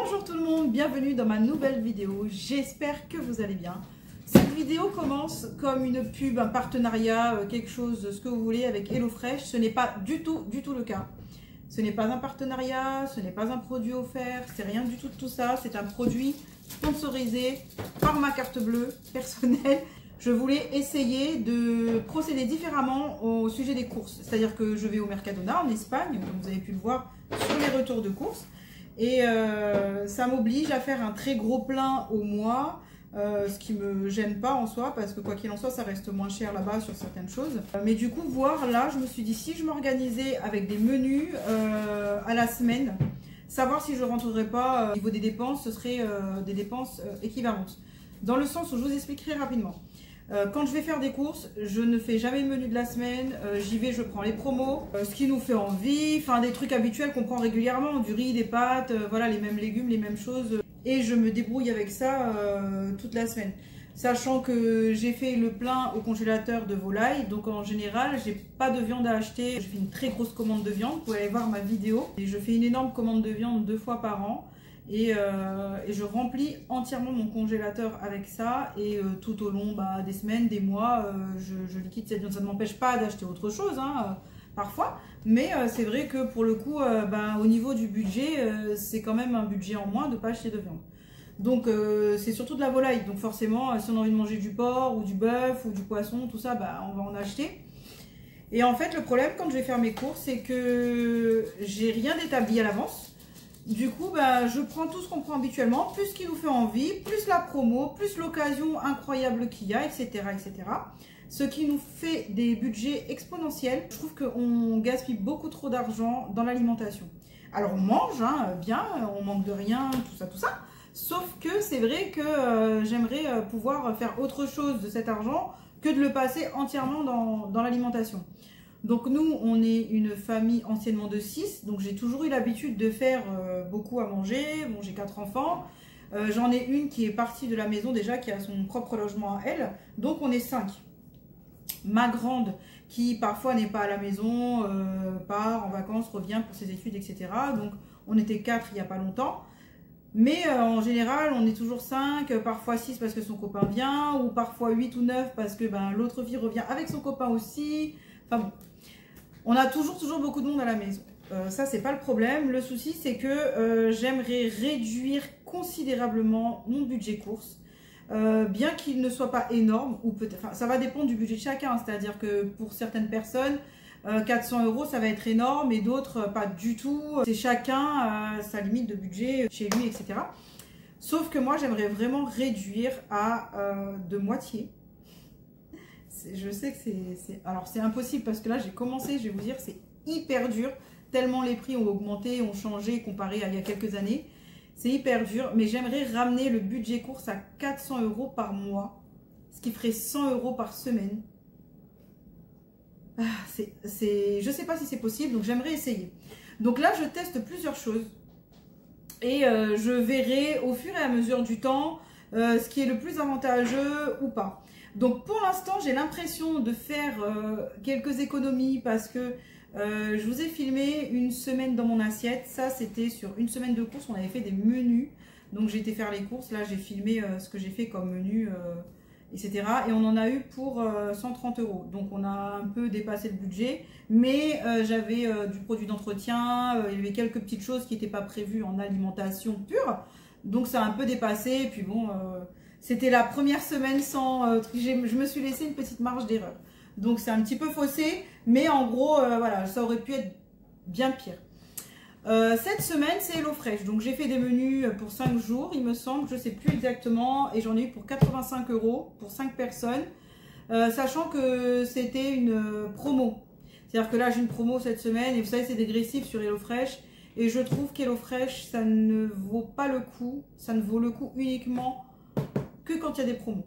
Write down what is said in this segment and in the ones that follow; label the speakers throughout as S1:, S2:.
S1: Bonjour tout le monde, bienvenue dans ma nouvelle vidéo, j'espère que vous allez bien. Cette vidéo commence comme une pub, un partenariat, quelque chose, ce que vous voulez avec HelloFresh. Ce n'est pas du tout le cas. Ce n'est pas un partenariat, ce n'est pas un produit offert, c'est rien du tout de tout ça. C'est un produit sponsorisé par ma carte bleue personnelle. Je voulais essayer de procéder différemment au sujet des courses. C'est-à-dire que je vais au Mercadona en Espagne, comme vous avez pu le voir sur les retours de courses. Et ça m'oblige à faire un très gros plein au mois, ce qui me gêne pas en soi, parce que quoi qu'il en soit, ça reste moins cher là-bas sur certaines choses. Mais du coup, voir là, je me suis dit, si je m'organisais avec des menus à la semaine, savoir si je rentrerais pas au niveau des dépenses, ce serait des dépenses équivalentes. Dans le sens où je vous expliquerai rapidement. Quand je vais faire des courses, je ne fais jamais le menu de la semaine, j'y vais, je prends les promos, ce qui nous fait envie, enfin des trucs habituels qu'on prend régulièrement, du riz, des pâtes, voilà, les mêmes légumes, les mêmes choses, et je me débrouille avec ça toute la semaine. Sachant que j'ai fait le plein au congélateur de volaille, donc en général, j'ai pas de viande à acheter. Je fais une très grosse commande de viande, vous pouvez aller voir ma vidéo. Et je fais une énorme commande de viande 2 fois par an. Et je remplis entièrement mon congélateur avec ça. Et tout au long des semaines, des mois, je liquide cette viande. Ça ne m'empêche pas d'acheter autre chose, hein, parfois. Mais c'est vrai que pour le coup, au niveau du budget, c'est quand même un budget en moins de ne pas acheter de viande. Donc c'est surtout de la volaille, donc forcément si on a envie de manger du porc ou du bœuf ou du poisson, tout ça, on va en acheter. Et en fait le problème quand je vais faire mes courses, c'est que j'ai rien d'établi à l'avance. Du coup je prends tout ce qu'on prend habituellement, plus ce qui nous fait envie, plus la promo, plus l'occasion incroyable qu'il y a, etc., etc. Ce qui nous fait des budgets exponentiels. Je trouve qu'on gaspille beaucoup trop d'argent dans l'alimentation. Alors on mange bien, on manque de rien, tout ça, tout ça. Sauf que c'est vrai que j'aimerais pouvoir faire autre chose de cet argent que de le passer entièrement dans l'alimentation. Donc nous, on est une famille anciennement de 6, donc j'ai toujours eu l'habitude de faire beaucoup à manger. Bon, j'ai 4 enfants, j'en ai une qui est partie de la maison déjà, qui a son propre logement à elle, donc on est 5. Ma grande, qui parfois n'est pas à la maison, part en vacances, revient pour ses études, etc. Donc on était 4 il n'y a pas longtemps. Mais en général, on est toujours 5, parfois 6 parce que son copain vient, ou parfois 8 ou 9 parce que l'autre fille revient avec son copain aussi. Enfin bon, on a toujours beaucoup de monde à la maison. Ça, c'est pas le problème. Le souci, c'est que j'aimerais réduire considérablement mon budget course. Bien qu'il ne soit pas énorme, ou peut-être, ça va dépendre du budget de chacun. C'est-à-dire que pour certaines personnes, 400 € ça va être énorme et d'autres pas du tout. C'est chacun sa limite de budget chez lui, etc. Sauf que moi j'aimerais vraiment réduire à de moitié. Je sais que alors c'est impossible parce que là j'ai commencé, je vais vous dire, c'est hyper dur. Tellement les prix ont augmenté, ont changé comparé à il y a quelques années. C'est hyper dur, mais j'aimerais ramener le budget course à 400 € par mois, ce qui ferait 100 € par semaine. Je sais pas si c'est possible, donc j'aimerais essayer. Donc là, je teste plusieurs choses et je verrai au fur et à mesure du temps ce qui est le plus avantageux ou pas. Donc pour l'instant, j'ai l'impression de faire quelques économies parce que je vous ai filmé une semaine dans mon assiette. Ça, c'était sur une semaine de courses, on avait fait des menus. Donc j'ai été faire les courses, là j'ai filmé ce que j'ai fait comme menu, etc. Et on en a eu pour 130 €. Donc on a un peu dépassé le budget, mais j'avais du produit d'entretien, il y avait quelques petites choses qui n'étaient pas prévues en alimentation pure. Donc ça a un peu dépassé, et puis bon, c'était la première semaine sans... je me suis laissé une petite marge d'erreur. Donc c'est un petit peu faussé, mais en gros, voilà, ça aurait pu être bien pire. Cette semaine, c'est HelloFresh. Donc j'ai fait des menus pour 5 jours, il me semble, je ne sais plus exactement. Et j'en ai eu pour 85 € pour 5 personnes. Sachant que c'était une promo. C'est-à-dire que là, j'ai une promo cette semaine. Et vous savez, c'est dégressif sur HelloFresh. Et je trouve qu'HelloFresh, ça ne vaut pas le coup. Ça ne vaut le coup uniquement que quand il y a des promos.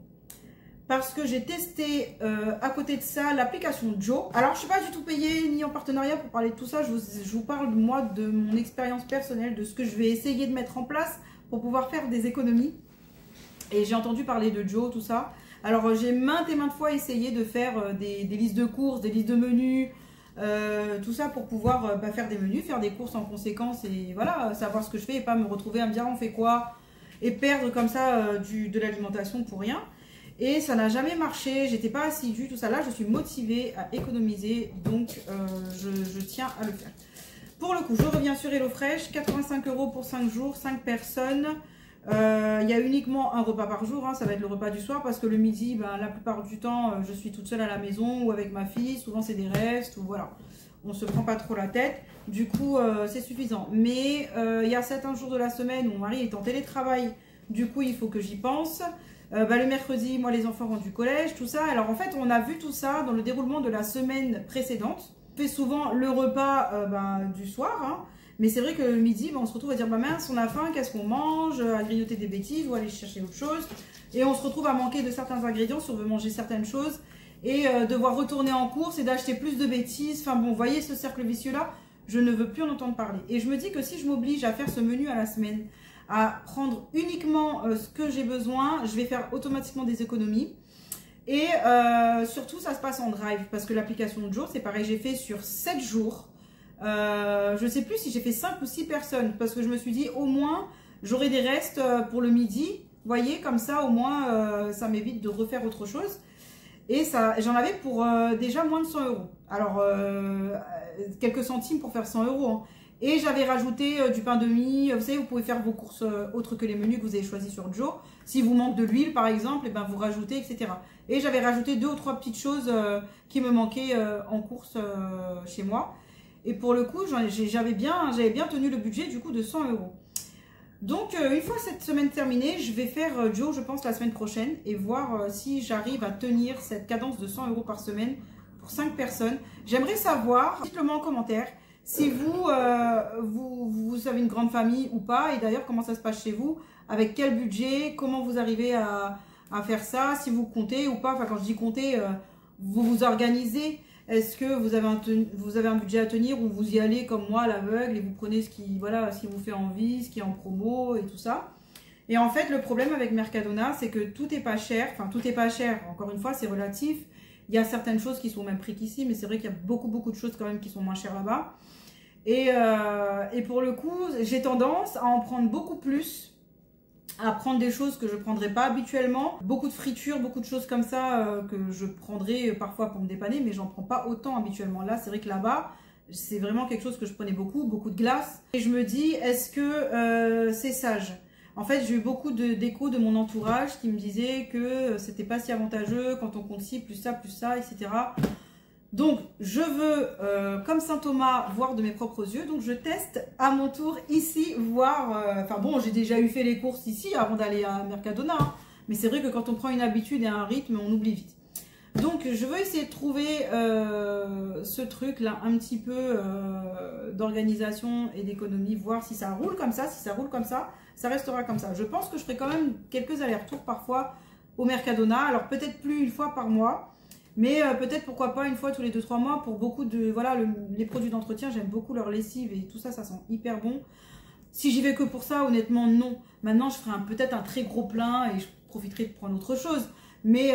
S1: Parce que j'ai testé à côté de ça l'application Joe. Alors je ne suis pas du tout payée ni en partenariat pour parler de tout ça. Je vous parle moi de mon expérience personnelle, de ce que je vais essayer de mettre en place pour pouvoir faire des économies. Et j'ai entendu parler de Joe, tout ça. Alors j'ai maintes et maintes fois essayé de faire des listes de courses, des listes de menus, Tout ça pour pouvoir faire des menus, faire des courses en conséquence et voilà, savoir ce que je fais et pas me retrouver à me dire on fait quoi et perdre comme ça de l'alimentation pour rien. Et ça n'a jamais marché, j'étais pas assidue, tout ça. Là, je suis motivée à économiser, donc je tiens à le faire. Pour le coup, je reviens sur HelloFresh, 85 € pour 5 jours, 5 personnes. Il y a uniquement un repas par jour, hein, ça va être le repas du soir parce que le midi, la plupart du temps, je suis toute seule à la maison ou avec ma fille. Souvent, c'est des restes ou voilà. On se prend pas trop la tête. Du coup, c'est suffisant. Mais il y a certains jours de la semaine où mon mari est en télétravail. Du coup, il faut que j'y pense. Le mercredi, moi, les enfants rentrent du collège, tout ça. Alors, en fait, on a vu tout ça dans le déroulement de la semaine précédente. On fait souvent le repas du soir, hein. Mais c'est vrai que le midi, on se retrouve à dire, mince, on a faim, qu'est-ce qu'on mange? À grignoter des bêtises ou aller chercher autre chose. Et on se retrouve à manquer de certains ingrédients si on veut manger certaines choses. Et devoir retourner en course et d'acheter plus de bêtises. Enfin bon, vous voyez ce cercle vicieux-là, je ne veux plus en entendre parler. Et je me dis que si je m'oblige à faire ce menu à la semaine, à prendre uniquement ce que j'ai besoin, je vais faire automatiquement des économies. Et surtout, ça se passe en drive parce que l'application de jour, c'est pareil, j'ai fait sur 7 jours. Je ne sais plus si j'ai fait 5 ou 6 personnes parce que je me suis dit au moins j'aurai des restes pour le midi. Vous voyez, comme ça au moins ça m'évite de refaire autre chose. Et j'en avais pour déjà moins de 100 €. Alors, quelques centimes pour faire 100 €. Hein. Et j'avais rajouté du pain de mie. Vous savez, vous pouvez faire vos courses autres que les menus que vous avez choisis sur Joe. Si vous manque de l'huile, par exemple, et vous rajoutez, etc. Et j'avais rajouté 2 ou 3 petites choses qui me manquaient en course chez moi. Et pour le coup, j'avais bien tenu le budget du coup de 100 €. Donc, une fois cette semaine terminée, je vais faire Joe, je pense, la semaine prochaine et voir si j'arrive à tenir cette cadence de 100 € par semaine pour 5 personnes. J'aimerais savoir, dites-le moi en commentaire, si vous avez une grande famille ou pas et d'ailleurs, comment ça se passe chez vous, avec quel budget, comment vous arrivez à faire ça, si vous comptez ou pas. Enfin, quand je dis compter, vous vous organisez. Est-ce que vous avez un budget à tenir ou vous y allez comme moi à l'aveugle et vous prenez ce qui vous fait envie, ce qui est en promo et tout ça. Et en fait, le problème avec Mercadona, c'est que tout est pas cher. Enfin, tout est pas cher. Encore une fois, c'est relatif. Il y a certaines choses qui sont au même prix qu'ici, mais c'est vrai qu'il y a beaucoup de choses quand même qui sont moins chères là-bas. Et pour le coup, j'ai tendance à en prendre beaucoup plus, à prendre des choses que je ne prendrais pas habituellement. Beaucoup de fritures, beaucoup de choses comme ça que je prendrais parfois pour me dépanner, mais j'en prends pas autant habituellement. Là, c'est vrai que là-bas, c'est vraiment quelque chose que je prenais beaucoup de glace. Et je me dis, est-ce que c'est sage? En fait, j'ai eu beaucoup d'échos de mon entourage qui me disaient que c'était pas si avantageux quand on compte ci, plus ça, etc. Donc, je veux, comme Saint Thomas, voir de mes propres yeux. Donc, je teste à mon tour ici, voir... Enfin bon, j'ai déjà fait les courses ici avant d'aller à Mercadona. Hein, mais c'est vrai que quand on prend une habitude et un rythme, on oublie vite. Donc, je veux essayer de trouver ce truc-là, un petit peu d'organisation et d'économie, voir si ça roule comme ça. Si ça roule comme ça, ça restera comme ça. Je pense que je ferai quand même quelques allers-retours parfois au Mercadona. Alors, peut-être plus une fois par mois. Mais peut-être, pourquoi pas, une fois tous les 2-3 mois pour beaucoup de... Voilà, les produits d'entretien, j'aime beaucoup leur lessive et tout ça, ça sent hyper bon. Si j'y vais que pour ça, honnêtement, non. Maintenant, je ferai peut-être un très gros plein et je profiterai de prendre autre chose. Mais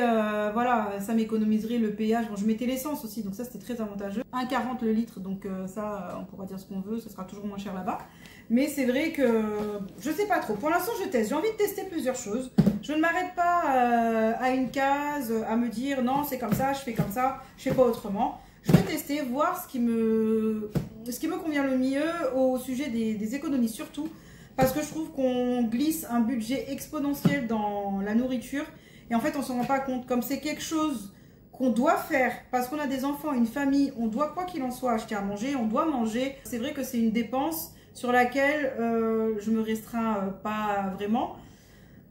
S1: voilà, ça m'économiserait le péage. Bon, je mettais l'essence aussi, donc ça, c'était très avantageux. 1,40 le litre, donc ça, on pourra dire ce qu'on veut, ce sera toujours moins cher là-bas. Mais c'est vrai que je sais pas trop. Pour l'instant, je teste. J'ai envie de tester plusieurs choses. Je ne m'arrête pas à une case, à me dire non, c'est comme ça, je fais comme ça, je fais pas autrement. Je vais tester, voir ce qui me convient le mieux au sujet des économies, surtout parce que je trouve qu'on glisse un budget exponentiel dans la nourriture et en fait, on ne s'en rend pas compte. Comme c'est quelque chose qu'on doit faire parce qu'on a des enfants, une famille, on doit, quoi qu'il en soit, acheter à manger, on doit manger. C'est vrai que c'est une dépense sur laquelle je me restreins pas vraiment.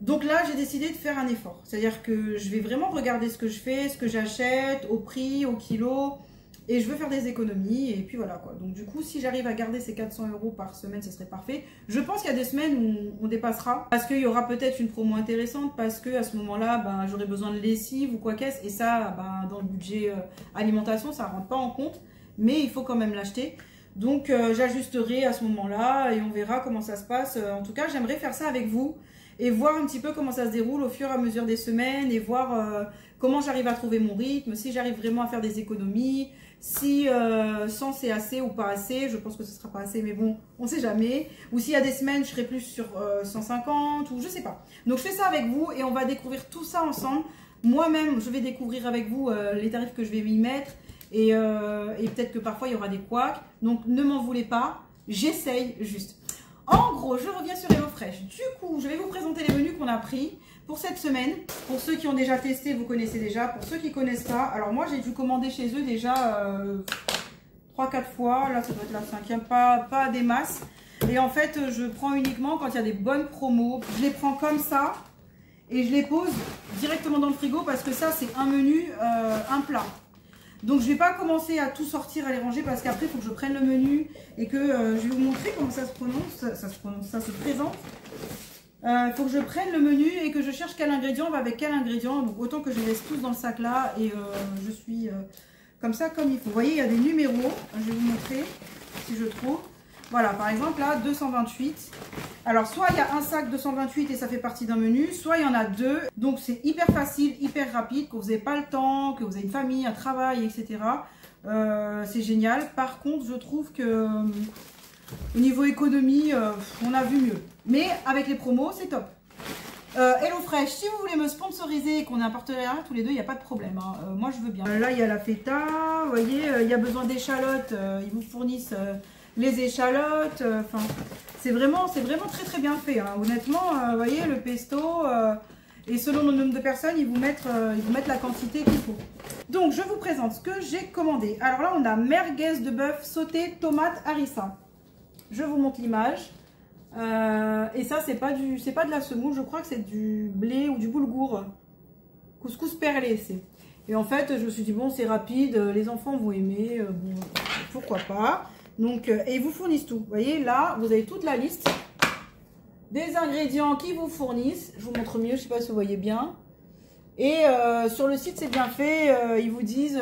S1: Donc là, j'ai décidé de faire un effort. C'est-à-dire que je vais vraiment regarder ce que je fais, ce que j'achète, au prix, au kilo. Et je veux faire des économies. Et puis voilà quoi. Donc du coup, si j'arrive à garder ces 400 € par semaine, ce serait parfait. Je pense qu'il y a des semaines où on dépassera. Parce qu'il y aura peut-être une promo intéressante. Parce qu'à ce moment-là, j'aurai besoin de lessive ou quoi qu'est-ce. Et ça, dans le budget alimentation, ça ne rentre pas en compte. Mais il faut quand même l'acheter. Donc j'ajusterai à ce moment-là et on verra comment ça se passe. En tout cas, j'aimerais faire ça avec vous et voir un petit peu comment ça se déroule au fur et à mesure des semaines et voir comment j'arrive à trouver mon rythme, si j'arrive vraiment à faire des économies, si 100 c'est assez ou pas assez. Je pense que ce sera pas assez, mais bon, on sait jamais. Ou s'il y a des semaines, je serai plus sur 150 ou je sais pas. Donc je fais ça avec vous et on va découvrir tout ça ensemble. Moi-même, je vais découvrir avec vous les tarifs que je vais y mettre. Et peut-être que parfois il y aura des couacs. Donc ne m'en voulez pas. J'essaye juste. En gros, je reviens sur HelloFresh. Du coup, je vais vous présenter les menus qu'on a pris pour cette semaine. Pour ceux qui ont déjà testé, vous connaissez déjà. Pour ceux qui ne connaissent pas, alors moi j'ai dû commander chez eux déjà 3-4 fois. Là, ça doit être la 5e, pas des masses. Et en fait, je prends uniquement quand il y a des bonnes promos. Je les prends comme ça et je les pose directement dans le frigo parce que ça, c'est un menu, un plat. Donc je ne vais pas commencer à tout sortir, à les ranger parce qu'après il faut que je prenne le menu et que je vais vous montrer comment ça se prononce, ça se présente. Il faut que je prenne le menu et que je cherche quel ingrédient va avec quel ingrédient. Donc autant que je les laisse tous dans le sac là et je suis comme ça comme il faut. Vous voyez, il y a des numéros, je vais vous montrer si je trouve. Voilà, par exemple là, 228. Alors, soit il y a un sac 228 et ça fait partie d'un menu, soit il y en a deux. Donc, c'est hyper facile, hyper rapide, que vous n'avez pas le temps, que vous avez une famille, un travail, etc. C'est génial. Par contre, je trouve que au niveau économie, on a vu mieux. Mais avec les promos, c'est top. HelloFresh, si vous voulez me sponsoriser et qu'on ait un partenariat tous les deux, il n'y a pas de problème. Hein. Moi, je veux bien. Là, il y a la feta. Vous voyez, il y a besoin d'échalotes. Ils vous fournissent... les échalotes, enfin, c'est vraiment très très bien fait. Hein. Honnêtement, vous voyez, le pesto, et selon le nombre de personnes, ils vous mettent la quantité qu'il faut. Donc, je vous présente ce que j'ai commandé. Alors là, on a merguez de bœuf sauté, tomate, harissa. Je vous montre l'image. Et ça, c'est pas de la semoule, je crois que c'est du blé ou du boulgour. Couscous perlé, c'est. Et en fait, je me suis dit, bon, c'est rapide, les enfants vont aimer, bon, pourquoi pas. Donc, et ils vous fournissent tout. Vous voyez, là, vous avez toute la liste des ingrédients qu'ils vous fournissent. Je vous montre mieux, je ne sais pas si vous voyez bien. Et sur le site, c'est bien fait. Ils vous disent,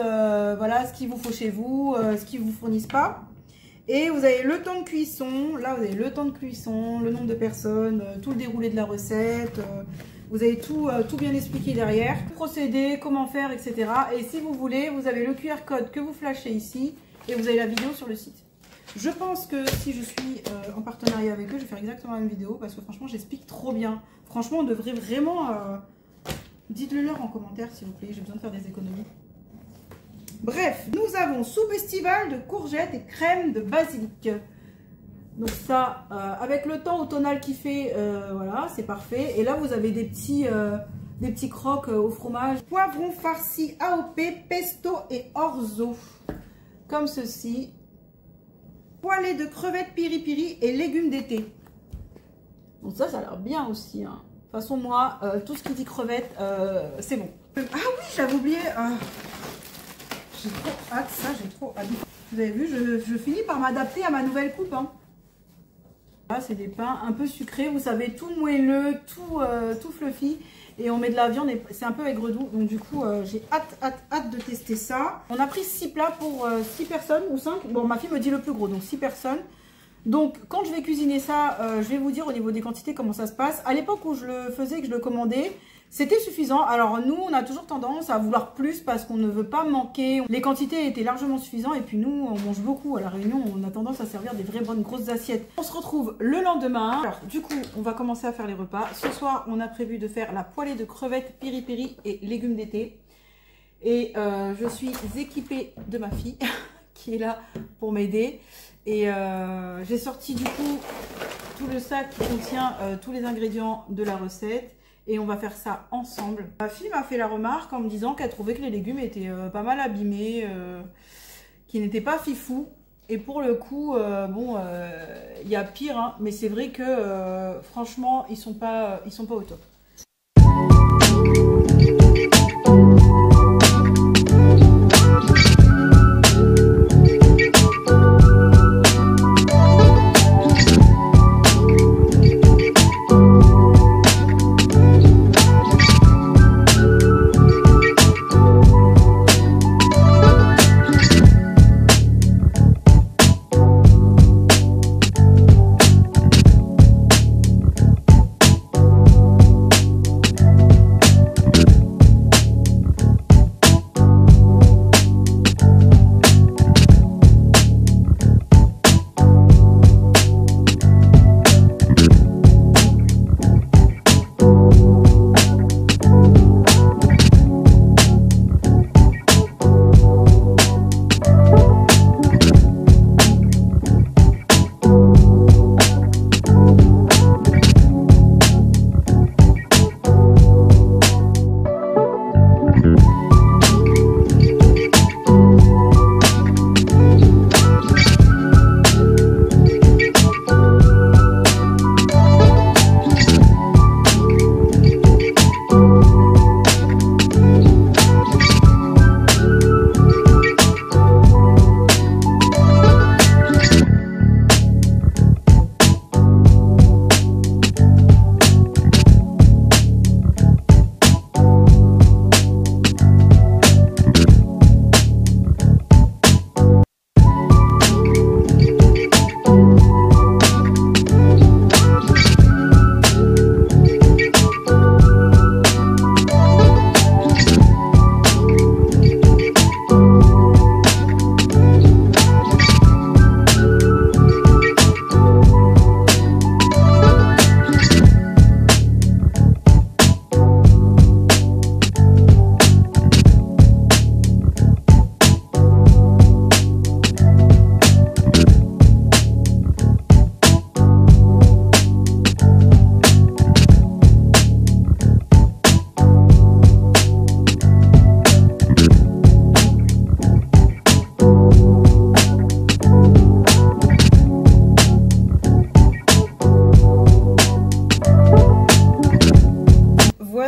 S1: voilà, ce qu'il vous faut chez vous, ce qu'ils ne vous fournissent pas. Et vous avez le temps de cuisson. Là, vous avez le temps de cuisson, le nombre de personnes, tout le déroulé de la recette. Vous avez tout bien expliqué derrière. Procédé, comment faire, etc. Et si vous voulez, vous avez le QR code que vous flashez ici. Et vous avez la vidéo sur le site. Je pense que si je suis en partenariat avec eux, je vais faire exactement la même vidéo parce que franchement, j'explique trop bien. Franchement, on devrait vraiment... dites-le leur en commentaire, s'il vous plaît. J'ai besoin de faire des économies. Bref, nous avons soupe estivale de courgettes et crème de basilic. Donc ça, avec le temps automnal qui fait, voilà, c'est parfait. Et là, vous avez des petits croques au fromage. Poivron farci AOP, pesto et orzo. Comme ceci. Poêlée de crevettes piri-piri et légumes d'été. Donc ça a l'air bien aussi. Hein. De toute façon, moi, tout ce qui dit crevettes, c'est bon. Ah oui, j'avais oublié. J'ai trop hâte, ça, j'ai trop hâte. Vous avez vu, je finis par m'adapter à ma nouvelle coupe. Hein. Là, c'est des pains un peu sucrés, vous savez, tout moelleux, tout fluffy. Et on met de la viande et c'est un peu aigre-doux. Donc du coup, j'ai hâte de tester ça. On a pris 6 plats pour 6 personnes ou 5. Bon, ma fille me dit le plus gros, donc 6 personnes. Donc quand je vais cuisiner ça, je vais vous dire au niveau des quantités comment ça se passe. À l'époque où je le faisais, que je le commandais, c'était suffisant. Alors nous, on a toujours tendance à vouloir plus parce qu'on ne veut pas manquer. Les quantités étaient largement suffisantes et puis nous, on mange beaucoup. À la Réunion, on a tendance à servir des vraies bonnes grosses assiettes. On se retrouve le lendemain. Alors du coup, on va commencer à faire les repas. Ce soir, on a prévu de faire la poêlée de crevettes piri-piri et légumes d'été. Et je suis équipée de ma fille qui est là pour m'aider. Et j'ai sorti du coup tout le sac qui contient tous les ingrédients de la recette. Et on va faire ça ensemble. Ma fille m'a fait la remarque en me disant qu'elle trouvait que les légumes étaient pas mal abîmés, qu'ils n'étaient pas fifous. Et pour le coup, bon, il y a pire, hein, mais c'est vrai que franchement, ils sont pas au top.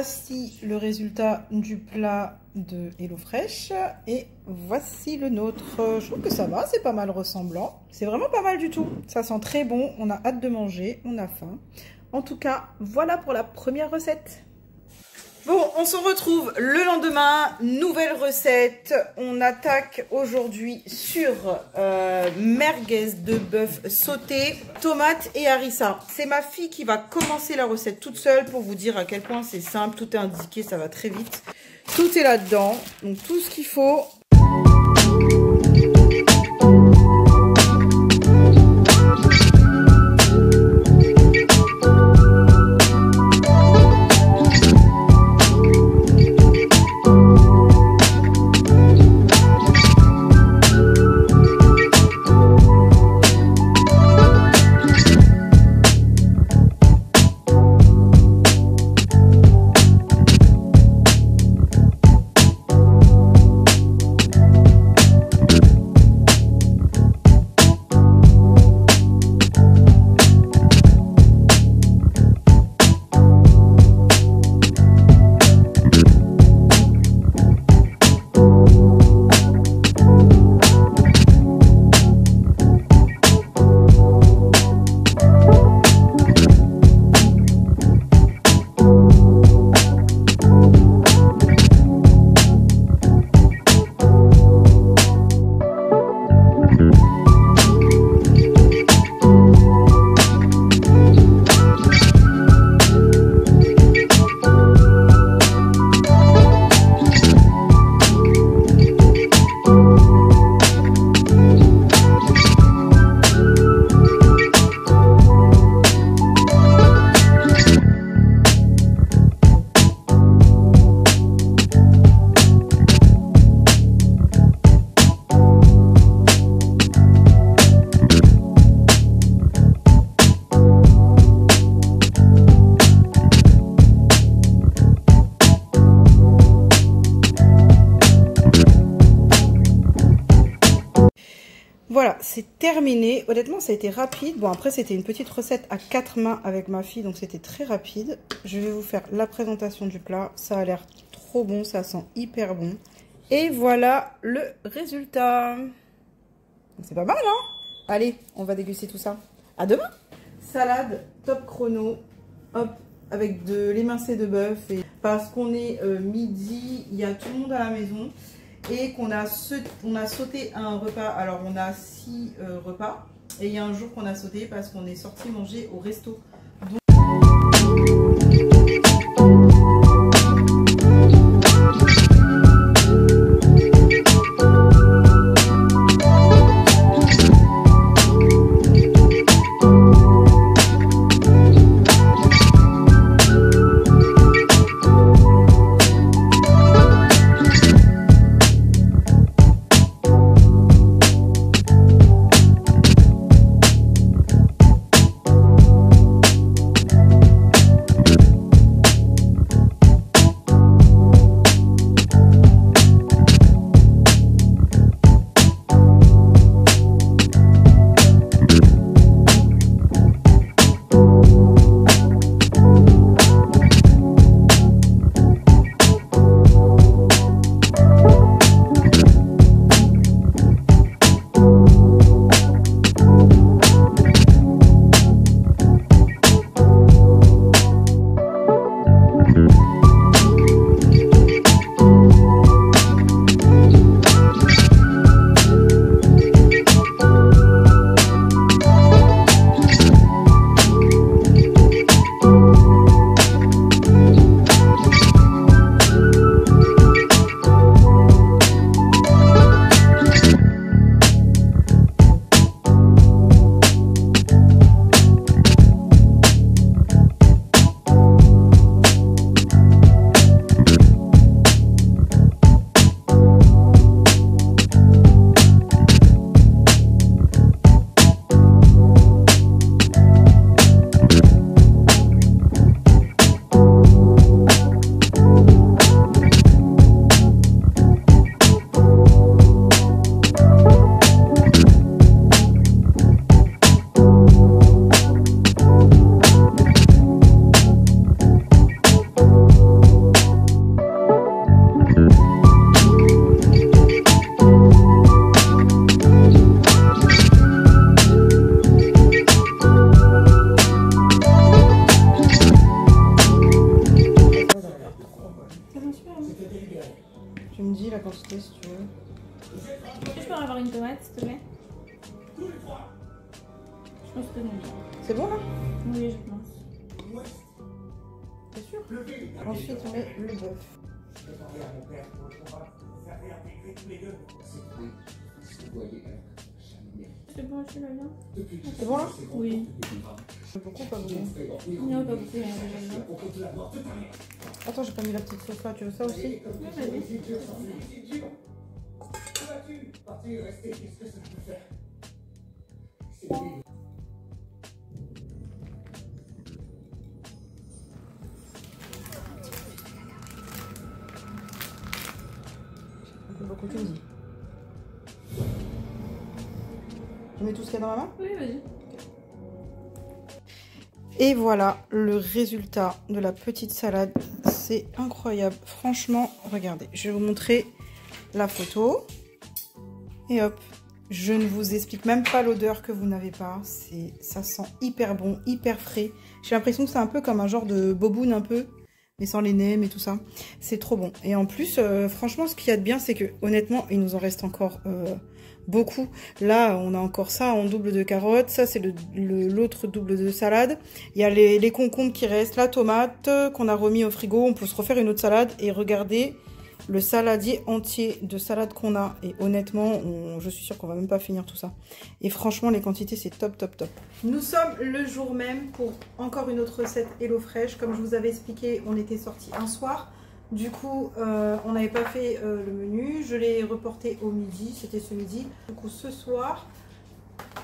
S1: voici le résultat du plat de HelloFresh et voici le nôtre. Je trouve que ça va, c'est pas mal ressemblant. C'est vraiment pas mal du tout. Ça sent très bon, on a hâte de manger, on a faim. En tout cas, voilà pour la première recette. Bon, on se retrouve le lendemain, nouvelle recette. On attaque aujourd'hui sur merguez de bœuf sauté, tomates et harissa. C'est ma fille qui va commencer la recette toute seule pour vous dire à quel point c'est simple. Tout est indiqué, ça va très vite. Tout est là-dedans, donc tout ce qu'il faut. Voilà, c'est terminé. Honnêtement, ça a été rapide. Bon, après, c'était une petite recette à 4 mains avec ma fille, donc c'était très rapide. Je vais vous faire la présentation du plat. Ça a l'air trop bon, ça sent hyper bon. Et voilà le résultat. C'est pas mal, hein? Allez, on va déguster tout ça. À demain! Salade top chrono, hop, avec de l'émincé de bœuf. Et parce qu'on est midi, il y a tout le monde à la maison. Et qu'on a, sauté un repas, alors on a 6 repas, et il y a un jour qu'on a sauté parce qu'on est sorti manger au resto.
S2: une tomate, s'il te plaît? Je pense que non.
S1: C'est bon là?
S2: Oui, je pense.
S1: C'est sûr? Ensuite, on met le bœuf.
S2: C'est bon, je suis là.
S1: C'est bon là?
S2: Oui.
S1: Beaucoup, pas beaucoup.
S2: Non, pas beaucoup, déjà.
S1: Attends, j'ai pas mis la petite sauce là, tu veux ça aussi?
S2: Oui, vas-y.
S1: Un peu beaucoup, tu me dis. Je mets tout ce qu'il y a dans ma main?
S2: Oui, vas-y.
S1: Et voilà le résultat de la petite salade. C'est incroyable. Franchement, regardez. Je vais vous montrer la photo. Et hop. Je ne vous explique même pas l'odeur que vous n'avez pas. Ça sent hyper bon, hyper frais. J'ai l'impression que c'est un peu comme un genre de boboon un peu. Mais sans les nems et tout ça. C'est trop bon. Et en plus, franchement, ce qu'il y a de bien, c'est que honnêtement, il nous en reste encore beaucoup. Là, on a encore ça en double de carottes. Ça, c'est l'autre double de salade. Il y a les concombres qui restent, la tomate qu'on a remis au frigo. On peut se refaire une autre salade. Et regardez le saladier entier de salade qu'on a. Et honnêtement, je suis sûre qu'on va même pas finir tout ça. Et franchement, les quantités, c'est top, top, top. Nous sommes le jour même pour encore une autre recette HelloFresh. Comme je vous avais expliqué, on était sortis un soir. Du coup, on n'avait pas fait le menu. Je l'ai reporté au midi. C'était ce midi. Du coup, ce soir,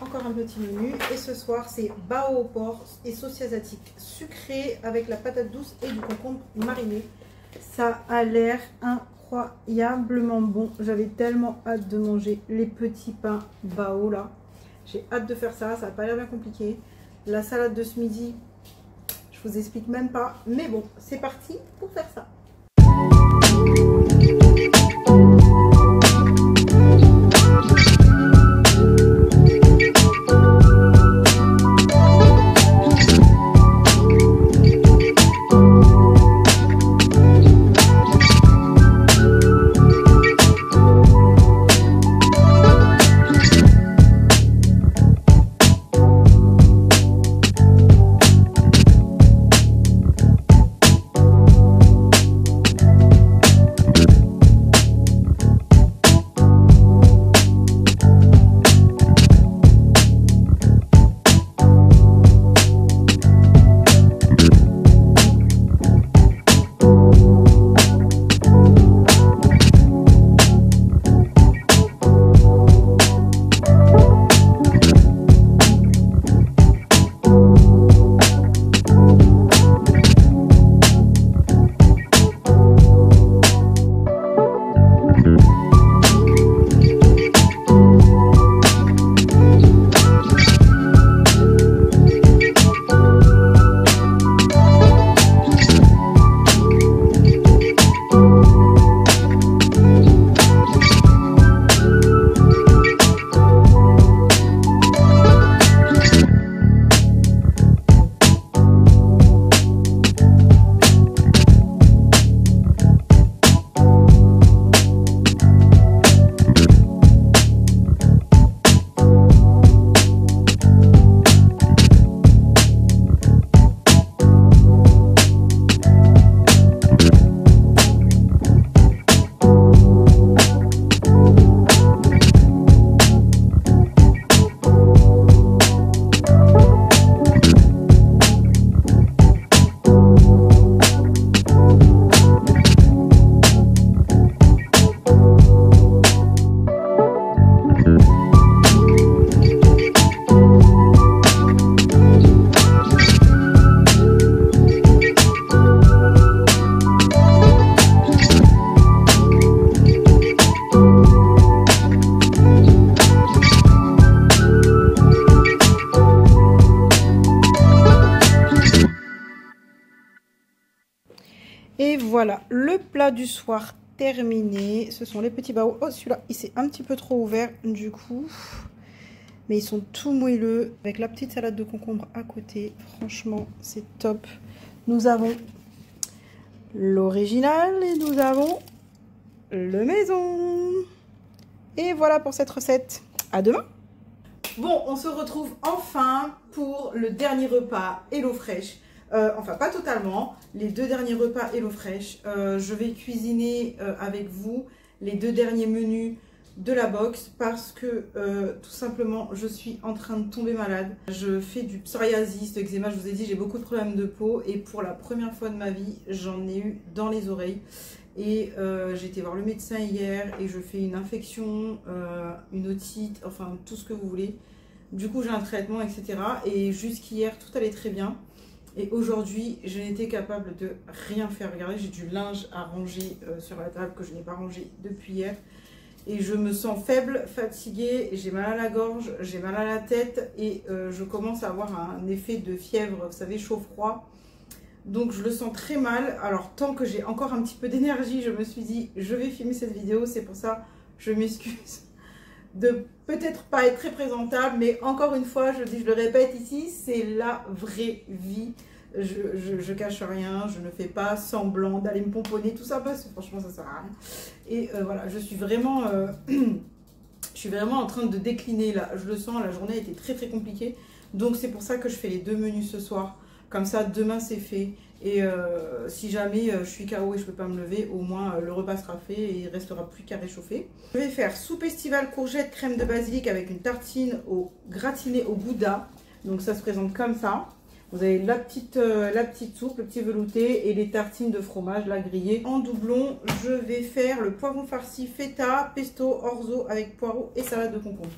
S1: encore un petit menu. Et ce soir, c'est bao au porc et sauce asiatique sucrée avec la patate douce et du concombre mariné. Ça a l'air incroyablement bon. J'avais tellement hâte de manger les petits pains bao là. J'ai hâte de faire ça. Ça n'a pas l'air bien compliqué. La salade de ce midi, je vous explique même pas. Mais bon, c'est parti pour faire ça. Et voilà, le plat du soir terminé. Ce sont les petits bao. Oh, celui-là, il s'est un petit peu trop ouvert du coup. Mais ils sont tout moelleux. Avec la petite salade de concombre à côté. Franchement, c'est top. Nous avons l'original et nous avons le maison. Et voilà pour cette recette. À demain. Bon, on se retrouve enfin pour le dernier repas HelloFresh. Enfin, pas totalement. Les 2 derniers repas HelloFresh. Je vais cuisiner avec vous les 2 derniers menus de la box parce que tout simplement je suis en train de tomber malade. Je fais du psoriasis, de l'eczéma, je vous ai dit j'ai beaucoup de problèmes de peau et pour la première fois de ma vie j'en ai eu dans les oreilles et j'ai été voir le médecin hier et je fais une infection, une otite, enfin tout ce que vous voulez. Du coup j'ai un traitement etc. Et jusqu'hier tout allait très bien. Et aujourd'hui, je n'étais capable de rien faire. Regardez, j'ai du linge à ranger sur la table que je n'ai pas rangé depuis hier. Et je me sens faible, fatiguée, j'ai mal à la gorge, j'ai mal à la tête et je commence à avoir un effet de fièvre, vous savez, chaud-froid. Donc je le sens très mal. Alors tant que j'ai encore un petit peu d'énergie, je me suis dit, je vais filmer cette vidéo. C'est pour ça, je m'excuse de peut-être pas être très présentable. Mais encore une fois, je le répète ici, c'est la vraie vie. Je cache rien, je ne fais pas semblant d'aller me pomponner, tout ça, parce que franchement ça sert à rien. Et voilà, je suis vraiment en train de décliner là, je le sens, la journée a été très compliquée. Donc c'est pour ça que je fais les 2 menus ce soir, comme ça demain c'est fait. Et si jamais je suis KO et je peux pas me lever, au moins le repas sera fait et il restera plus qu'à réchauffer. Je vais faire soupe estivale courgette crème de basilic avec une tartine gratinée au gouda. Donc ça se présente comme ça. Vous avez la petite soupe, le petit velouté et les tartines de fromage, la grillée. En doublon, je vais faire le poivron farci feta, pesto, orzo avec poireaux et salade de concombre.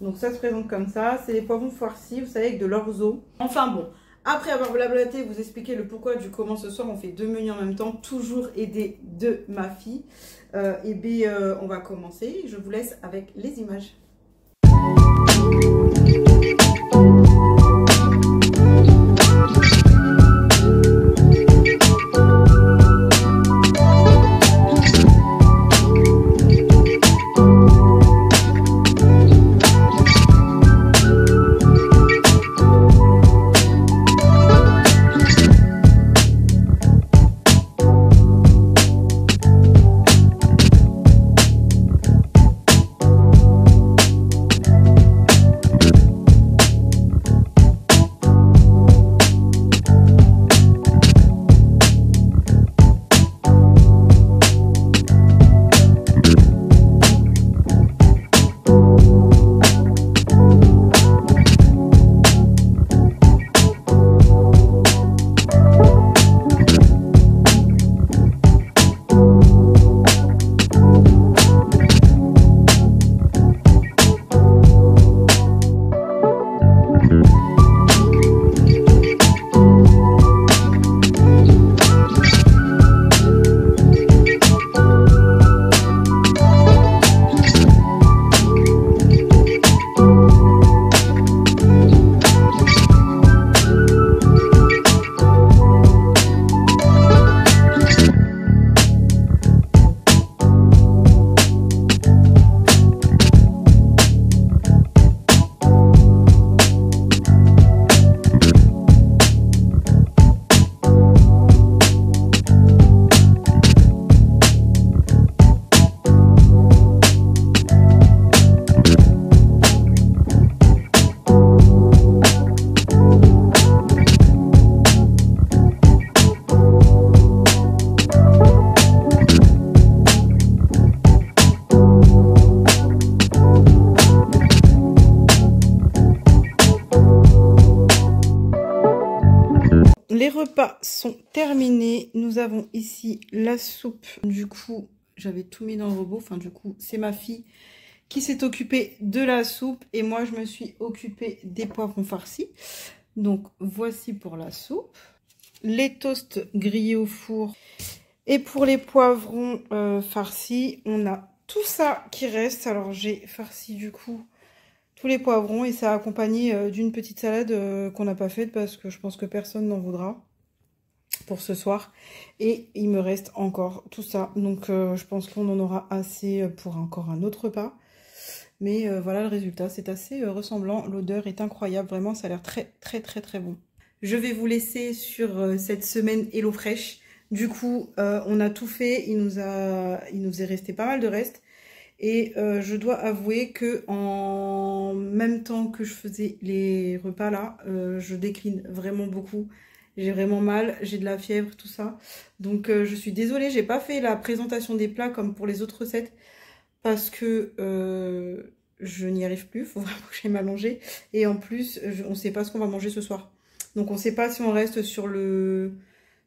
S1: Donc ça se présente comme ça. C'est les poivrons farcis, vous savez, avec de l'orzo. Enfin bon, après avoir blablaté, vous expliquer le pourquoi du comment ce soir, on fait 2 menus en même temps. Toujours aidé de ma fille. Et bien, on va commencer. Je vous laisse avec les images. Les repas sont terminés. Nous avons ici la soupe. Du coup, j'avais tout mis dans le robot. Enfin, du coup, c'est ma fille qui s'est occupée de la soupe. Et moi, je me suis occupée des poivrons farcis. Donc, voici pour la soupe. Les toasts grillés au four. Et pour les poivrons farcis, on a tout ça qui reste. Alors, j'ai farci du coup tous les poivrons et ça accompagné d'une petite salade qu'on n'a pas faite parce que je pense que personne n'en voudra pour ce soir. Et il me reste encore tout ça. Donc, je pense qu'on en aura assez pour encore un autre repas. Mais voilà le résultat, c'est assez ressemblant. L'odeur est incroyable, vraiment ça a l'air très bon. Je vais vous laisser sur cette semaine HelloFresh. Du coup, on a tout fait, il nous est resté pas mal de reste. Et je dois avouer que en même temps que je faisais les repas là, je décline vraiment beaucoup. J'ai vraiment mal, j'ai de la fièvre, tout ça. Donc je suis désolée, j'ai pas fait la présentation des plats comme pour les autres recettes parce que je n'y arrive plus, il faut vraiment que j'aille m'allonger. Et en plus, on ne sait pas ce qu'on va manger ce soir. Donc on ne sait pas si on reste sur le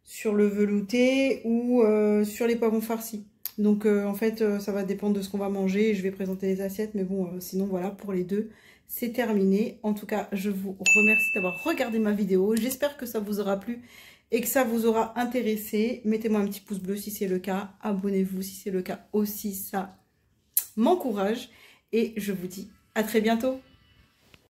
S1: velouté ou sur les poivrons farcis. Donc en fait, ça va dépendre de ce qu'on va manger et je vais présenter les assiettes. Mais bon, sinon voilà, pour les deux, c'est terminé. En tout cas, je vous remercie d'avoir regardé ma vidéo. J'espère que ça vous aura plu et que ça vous aura intéressé. Mettez-moi un petit pouce bleu si c'est le cas. Abonnez-vous si c'est le cas aussi, ça m'encourage. Et je vous dis à très bientôt.